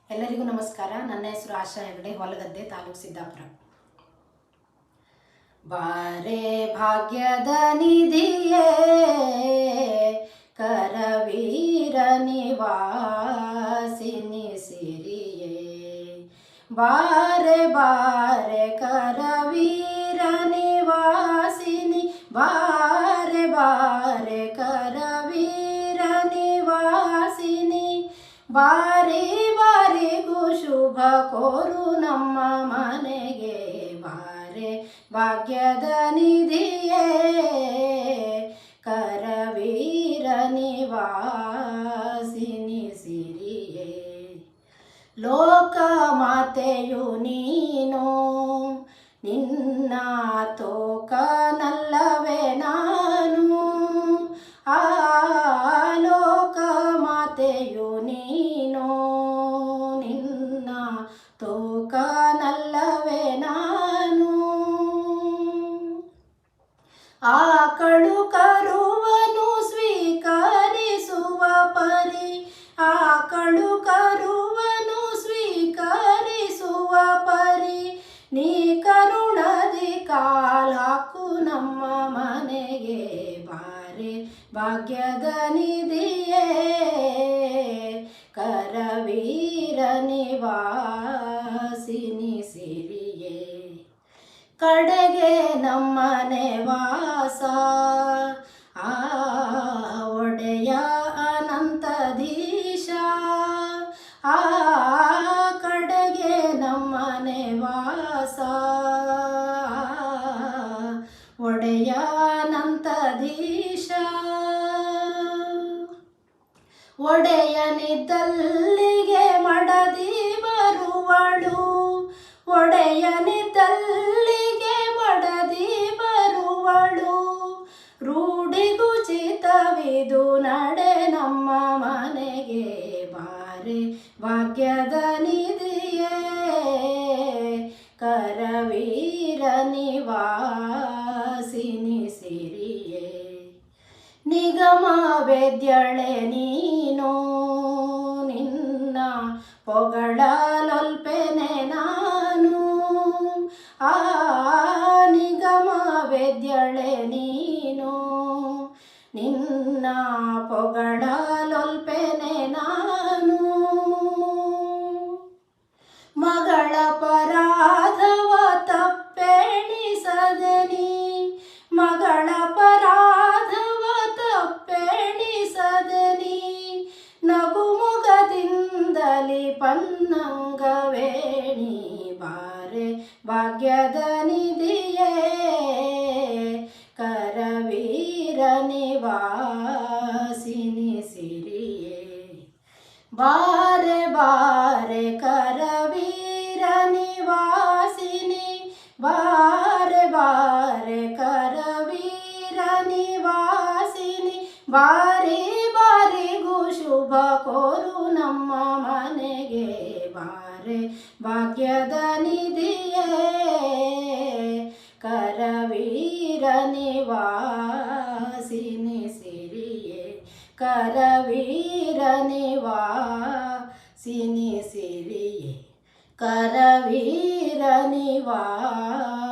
ಎಲ್ಲರಿಗೂ ನಮಸ್ಕಾರ. ನನ್ನ ಹೆಸರು ಆಶಾ ಹೆಗಡೆ, ಹೊಲಗದ್ದೆ, ತಾಲೂಕು ಸಿದ್ದಾಪುರ. ಬಾರೆ ಭಾಗ್ಯದ ನಿಧಿಯೇ ಕರವೀರ ನಿವಾಸಿನಿ ಸಿರಿಯೇ, ಬಾರೆ ಬಾರೆ ಕರವೀರ ನಿವಾಸಿನಿ, ಬಾರೆ ಬಾರೆ ಕರವೀರ ನಿವಾಸಿನಿ, ಬಾರಿ ಬಾರಿಗೂ ಶುಭ ಕೋರು ನಮ್ಮ ಮನೆಗೆ, ಬಾರೆ ಭಾಗ್ಯದ ನಿಧಿಯೇ ಕರವೀರ ನಿವಾಸಿನಿ ಸಿರಿಯೇ. ಲೋಕ ಮಾತೆಯು ನೀನು, ನಿನ್ನ ತೋಕನಲ್ಲವೇ ನಾನು, ಆ ಲೋಕ ಮಾತೆಯು ನೀನು, ನಿನ್ನ ತೋಕನಲ್ಲವೇ ನಾನು, ಆಕಳು ಕರುವನು ಸ್ವೀಕರಿಸುವ ಪರಿ, ಆಕಳು ಕರುವನು ಸ್ವೀಕರಿಸುವ ಪರಿ, ನೀ ಕರುಣದಿ ಕಾಲಾಕು ನಮ್ಮ ಮನೆಗೆ, ಬಾರೆ ಭಾಗ್ಯದ ನಿಧಿಯೇ ಕರವೀರ ನಿವಾಸಿನಿ ಸಿರಿಯೇ. ಕಡೆಗೆ ನಮ್ಮನೆ ವಾಸ ಆ ಒಡೆಯ ಅನಂತಧೀಶ, ಆ ಕಡೆಗೆ ನಮ್ಮನೆ ವಾಸ ಒಡೆಯ ಅನಂತಧೀಶ, ಒಡೆಯನಿದ್ದಲ್ಲಿಗೆ ಮಡದಿ ಬರುವಳು, ಒಡೆಯನಿದ್ದಲ್ಲಿಗೆ ಮಡದಿ ಬರುವಳು, ರೂಢಿಗುಚಿತವಿದು ನಡೆ ನಮ್ಮ ಮನೆಗೆ, ಬಾರೆ ಭಾಗ್ಯದ ನಿಧಿಯೇ ಕರವೀರ ನಿವಾಸಿನಿ ಸಿರಿಯೇ. ನಿಗಮ ವೇದ್ಯಳೆ ನೀನು, ನಿನ್ನ ಪೊಗಳಲೊಲ್ಪೆನೆ ನಾನು, ಆ ನಿಗಮ ವೇದ್ಯಳೆ ನೀನು, ನಿನ್ನ ಪೊಗಳಲೊಲ್ಪೆನೆ ನಾನು, ಮಗಳ ಪರಾಧವ ತಪ್ಪೆಣಿಸದೆ ನೀ, ಮಗಳ ಪರಾಧವ ತಪ್ಪೆಣಿಸದೆ ನೀ, ನಗುಮುಗದಿಂದಲಿ ಪನ್ನಂಗವೇಣಿ, ಬಾರೆ ಭಾಗ್ಯದ ನಿಧಿಯೇ ಕರವೀರ ನಿವಾಸಿನಿ ಸಿರಿಯೇ. ಬಾರೆ ಬಾರೆ ಕರವೀರ ನಿವಾಸಿನಿ, ಬಾರೆ ಬಾರೆ ಕರವೀರ ನಿವಾಸಿನಿ, ಬಾರಿ ಬಾರಿಗೂ ಶುಭ ಕೋರು ನಮ್ಮ ಮನೆಗೆ, ಬಾರೆ ಭಾಗ್ಯದ ನಿಧಿಯೇ ಕರವೀರ ನಿವಾಸಿನಿ ಸಿರಿಯೇ, ಕರವೀರ ನಿವಾಸಿನಿ ಸಿರಿಯೇ, ಕರವೀರ ನಿವಾಸಿನಿ